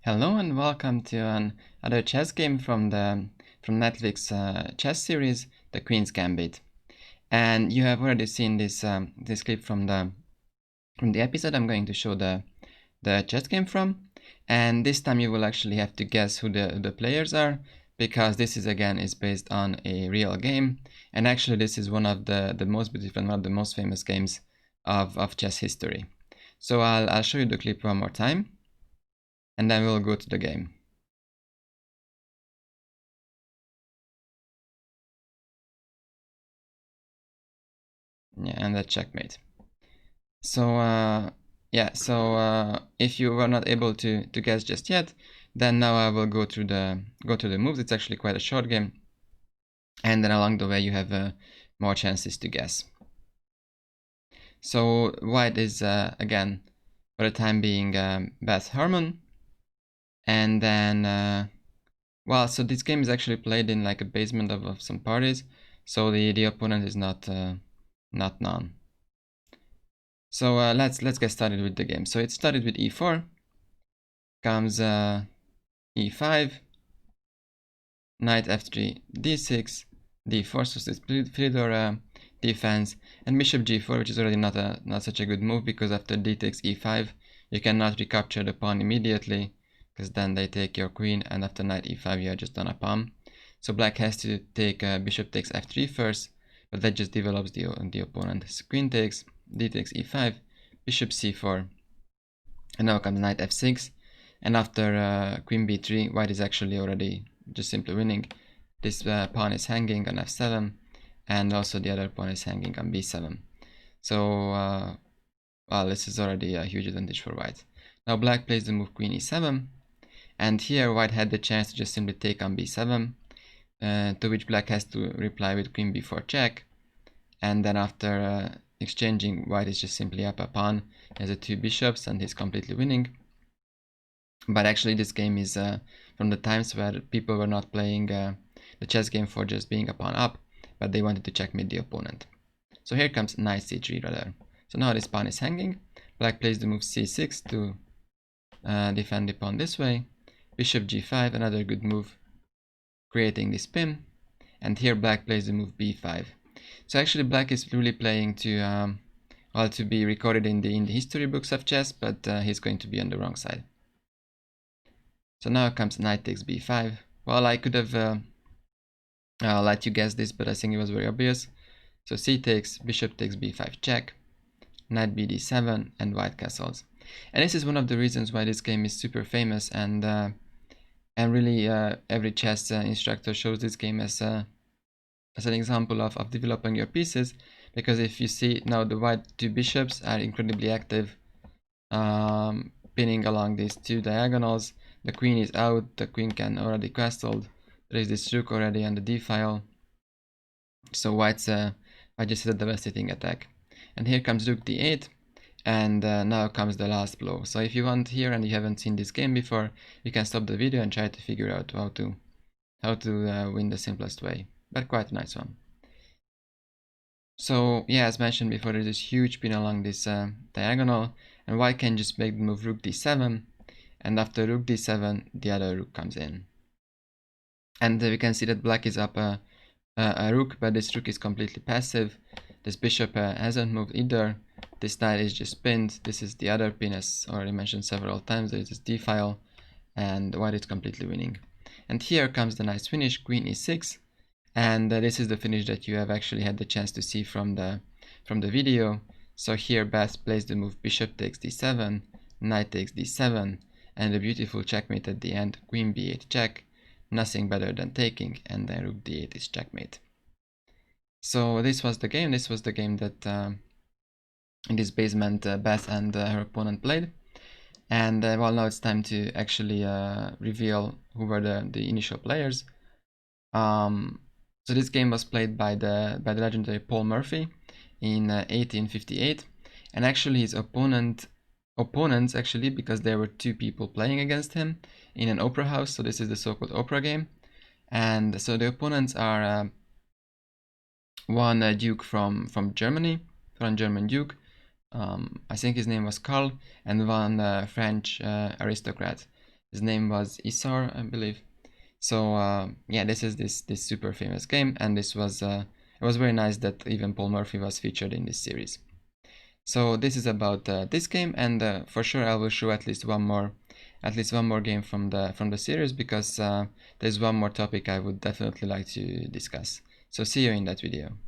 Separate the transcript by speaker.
Speaker 1: Hello and welcome to another chess game from Netflix chess series, the Queen's Gambit. And you have already seen this this clip from the episode I'm going to show the chess game from. And this time you will actually have to guess who the players are, because this is based on a real game. And actually this is one of the most beautiful and one of the most famous games of chess history. So I'll show you the clip one more time, and then we'll go to the game. Yeah, and that's checkmate. So if you were not able to guess just yet, then now I will go through the moves. It's actually quite a short game, and then along the way you have more chances to guess. So white is again for the time being Beth Harmon, and then so this game is actually played in like a basement of some parties, so the opponent is not known. So let's get started with the game. So it started with e4, comes e5, knight f3, d6, d4, so it's Philidor defense, and bishop g4, which is already not such a good move, because after d takes e5, you cannot recapture the pawn immediately, because then they take your queen, and after knight e5, you are just on a pawn. So black has to take bishop takes f3 first, but that just develops the opponent. So queen takes, d takes e5, bishop c4, and now comes knight f6, and after queen b3, white is actually already just simply winning. This pawn is hanging on f7, and also the other pawn is hanging on b7. So this is already a huge advantage for white. Now black plays the move queen e7, and here white had the chance to just simply take on b7, to which black has to reply with queen b4 check, and then after exchanging, white is just simply up a pawn, has the two bishops, and he's completely winning. But actually this game is from the times where people were not playing the chess game for just being a pawn up, but they wanted to checkmate the opponent. So here comes knight c3 rather. So now this pawn is hanging. Black plays the move c6 to defend the pawn this way. Bishop g5, another good move, creating this pin. And here black plays the move b5. So actually black is really playing to to be recorded in the history books of chess, but he's going to be on the wrong side. So now comes knight takes b5. Well, I could have let you guess this, but I think it was very obvious. So c takes, bishop takes b5 check, knight bd7, and white castles. And this is one of the reasons why this game is super famous, and really every chess instructor shows this game as an example of developing your pieces, because if you see now the white two bishops are incredibly active, pinning along these two diagonals. The queen is out, the queen can already castle. There is this rook already on the d file. So white's I just hit a devastating attack. And here comes rook d8, and now comes the last blow. So if you want here and you haven't seen this game before, you can stop the video and try to figure out how to win the simplest way. But quite a nice one. So yeah, as mentioned before, there's this huge pin along this diagonal, and white can just make the move rook d7, and after rook d7, the other rook comes in. And we can see that black is up a rook, but this rook is completely passive. This bishop hasn't moved either. This knight is just pinned. This is the other pin, as already mentioned several times. There is this d file, and white is completely winning. And here comes the nice finish, queen e6. And this is the finish that you have actually had the chance to see from the video. So here Beth plays the move bishop takes d7, knight takes d7, and a beautiful checkmate at the end, queen b8 check, nothing better than taking, and then rook d8 is checkmate. So this was the game. This was the game that in this basement Beth and her opponent played. And well, now it's time to actually reveal who were the initial players. So this game was played by the legendary Paul Murphy in 1858, and actually his opponents actually, because there were two people playing against him in an opera house. So this is the so-called opera game, and so the opponents are one duke from Germany, one German duke. I think his name was Karl, and one French aristocrat. His name was Isar, I believe. So yeah, this is this super famous game, and this was it was very nice that even Paul Murphy was featured in this series. So this is about this game, and for sure I will show at least one more game from the series, because there's one more topic I would definitely like to discuss. So see you in that video.